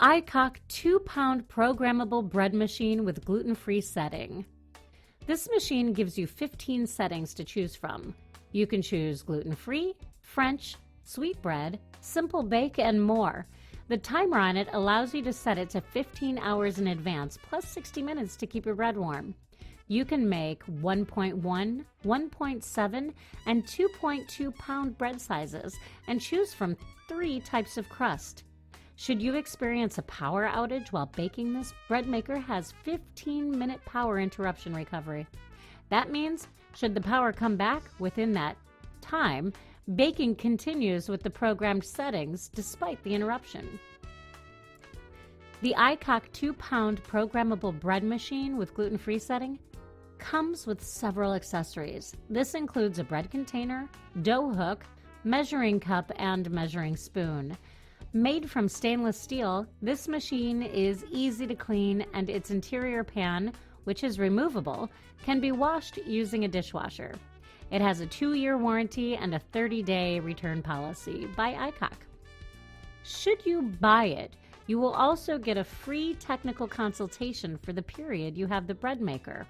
Aicok 2-pound programmable bread machine with gluten-free setting. This machine gives you 15 settings to choose from. You can choose gluten-free, French, sweetbread, simple bake, and more. The timer on it allows you to set it to 15 hours in advance, plus 60 minutes to keep your bread warm. You can make 1.1, 1.7, and 2.2 pound bread sizes and choose from 3 types of crust. Should you experience a power outage while baking, this bread maker has 15-minute power interruption recovery. That means, should the power come back within that time, baking continues with the programmed settings despite the interruption. The Aicok 2-pound programmable bread machine with gluten-free setting comes with several accessories. This includes a bread container, dough hook, measuring cup, and measuring spoon. Made from stainless steel, this machine is easy to clean, and its interior pan, which is removable, can be washed using a dishwasher. It has a 2-year warranty and a 30-day return policy by Aicok. Should you buy it, you will also get a free technical consultation for the period you have the bread maker.